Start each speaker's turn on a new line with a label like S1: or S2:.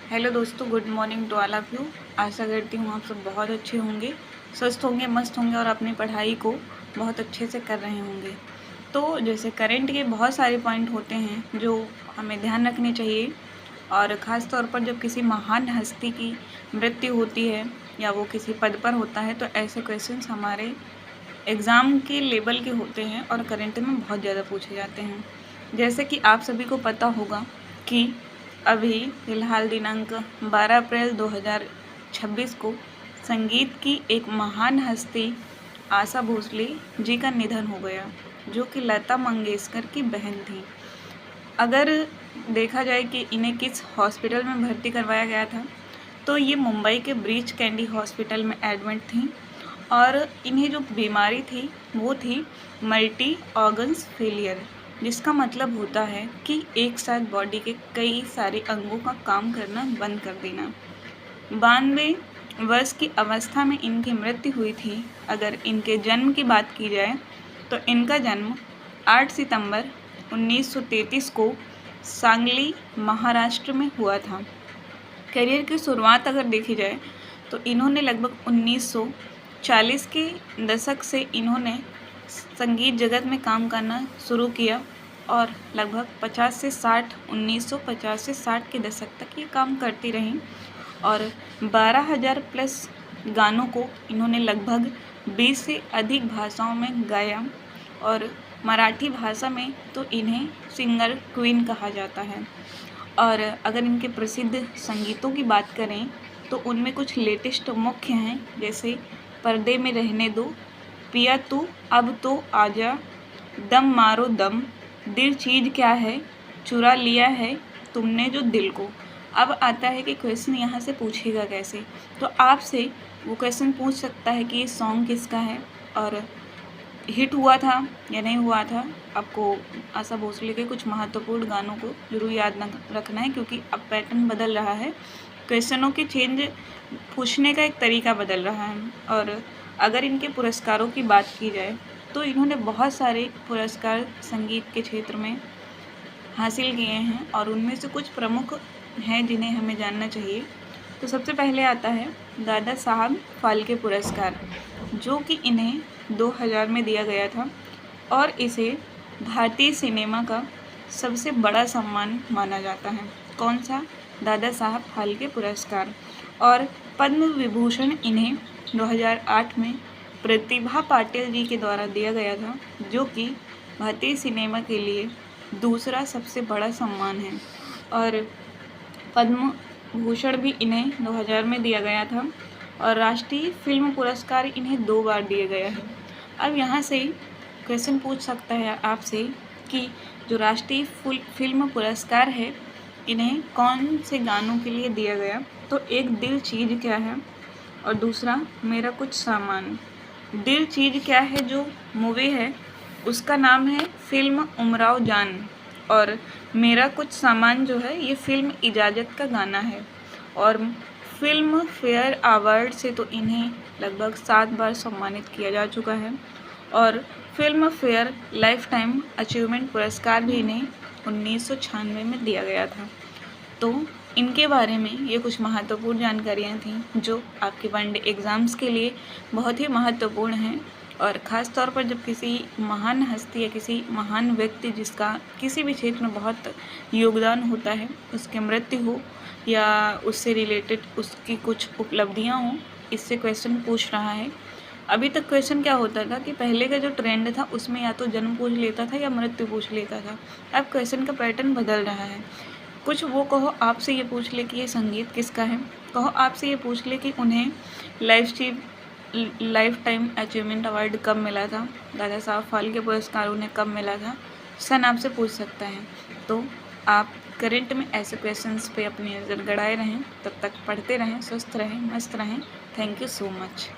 S1: Hello दोस्तों, good morning to all of you. आशा करती हूँ आप सब बहुत अच्छे होंगे, स्वस्थ होंगे, मस्त होंगे और अपनी पढ़ाई को बहुत अच्छे से कर रहे होंगे। तो जैसे करंट के बहुत सारे पॉइंट होते हैं जो हमें ध्यान रखने चाहिए, और ख़ास तौर पर जब किसी महान हस्ती की मृत्यु होती है या वो किसी पद पर होता है तो ऐसे क्वेश्चंस हमारे एग्ज़ाम के लेवल के होते हैं और करंट में बहुत ज़्यादा पूछे जाते हैं। जैसे कि आप सभी को पता होगा कि अभी फ़िलहाल दिनांक 12 अप्रैल 2026 को संगीत की एक महान हस्ती आशा भोसले जी का निधन हो गया, जो कि लता मंगेशकर की बहन थी। अगर देखा जाए कि इन्हें किस हॉस्पिटल में भर्ती करवाया गया था, तो ये मुंबई के ब्रीच कैंडी हॉस्पिटल में एडमिट थी और इन्हें जो बीमारी थी वो थी मल्टी ऑर्गन्स फेलियर, जिसका मतलब होता है कि एक साथ बॉडी के कई सारे अंगों का काम करना बंद कर देना। 92 वर्ष की अवस्था में इनकी मृत्यु हुई थी। अगर इनके जन्म की बात की जाए तो इनका जन्म 8 सितंबर 1933 को सांगली, महाराष्ट्र में हुआ था। करियर की शुरुआत अगर देखी जाए तो इन्होंने लगभग 1940 के दशक से इन्होंने संगीत जगत में काम करना शुरू किया और लगभग 1950 से 60 के दशक तक ये काम करती रहीं और 12,000 प्लस गानों को इन्होंने लगभग 20 से अधिक भाषाओं में गाया और मराठी भाषा में तो इन्हें सिंगर क्वीन कहा जाता है। और अगर इनके प्रसिद्ध संगीतों की बात करें तो उनमें कुछ लेटेस्ट मुख्य हैं, जैसे पर्दे में रहने दो, पिया तू अब तो आजा, दम मारो दम, दिल चीज़ क्या है, चुरा लिया है तुमने जो दिल को। अब आता है कि क्वेश्चन यहाँ से पूछेगा कैसे, तो आपसे वो क्वेश्चन पूछ सकता है कि ये सॉन्ग किसका है और हिट हुआ था या नहीं हुआ था। आपको आशा भोसले के कुछ महत्वपूर्ण गानों को जरूर याद रखना है, क्योंकि अब पैटर्न बदल रहा है, क्वेश्चनों की चेंज पूछने का एक तरीका बदल रहा है। और अगर इनके पुरस्कारों की बात की जाए तो इन्होंने बहुत सारे पुरस्कार संगीत के क्षेत्र में हासिल किए हैं और उनमें से कुछ प्रमुख हैं जिन्हें हमें जानना चाहिए। तो सबसे पहले आता है दादा साहब फाल्के पुरस्कार, जो कि इन्हें 2000 में दिया गया था और इसे भारतीय सिनेमा का सबसे बड़ा सम्मान माना जाता है। कौन सा? दादा साहब फाल्के पुरस्कार। और पद्म विभूषण इन्हें 2008 में प्रतिभा पाटिल जी के द्वारा दिया गया था, जो कि भारतीय सिनेमा के लिए दूसरा सबसे बड़ा सम्मान है। और पद्म भूषण भी इन्हें 2000 में दिया गया था और राष्ट्रीय फिल्म पुरस्कार इन्हें 2 बार दिए गया है। अब यहाँ से क्वेश्चन पूछ सकता है आपसे कि जो राष्ट्रीय फिल्म पुरस्कार है इन्हें कौन से गानों के लिए दिया गया, तो एक दिल चीज़ क्या है और दूसरा मेरा कुछ सामान। दिल चीज़ क्या है जो मूवी है उसका नाम है फिल्म उमराव जान, और मेरा कुछ सामान जो है ये फिल्म इजाज़त का गाना है। और फिल्म फेयर अवार्ड से तो इन्हें लगभग 7 बार सम्मानित किया जा चुका है और film fair life time achievement पुरस्कार भी इन्हें 1996 में दिया गया था। तो इनके बारे में ये कुछ महत्वपूर्ण जानकारियाँ थीं जो आपके वनडे एग्ज़ाम्स के लिए बहुत ही महत्वपूर्ण हैं। और ख़ास तौर पर जब किसी महान हस्ती या किसी महान व्यक्ति जिसका किसी भी क्षेत्र में बहुत योगदान होता है, उसकी मृत्यु हो या उससे रिलेटेड उसकी कुछ उपलब्धियां हों, इससे क्वेश्चन पूछ रहा है। अभी तक क्वेश्चन क्या होता था कि पहले का जो ट्रेंड था उसमें या तो जन्म पूछ लेता था या मृत्यु पूछ लेता था। अब क्वेश्चन का पैटर्न बदल रहा है। कुछ वो कहो आपसे ये पूछ ले कि ये संगीत किसका है, कहो आपसे ये पूछ ले कि उन्हें लाइफ टाइम अचीवमेंट अवार्ड कब मिला था, दादा साहब फाल्के पुरस्कार उन्हें कब मिला था, सन आपसे पूछ सकता है। तो आप करंट में ऐसे क्वेश्चंस पे अपनी नज़र गड़ाए रहें, तब तक पढ़ते रहें, स्वस्थ रहें, मस्त रहें। Thank you so much.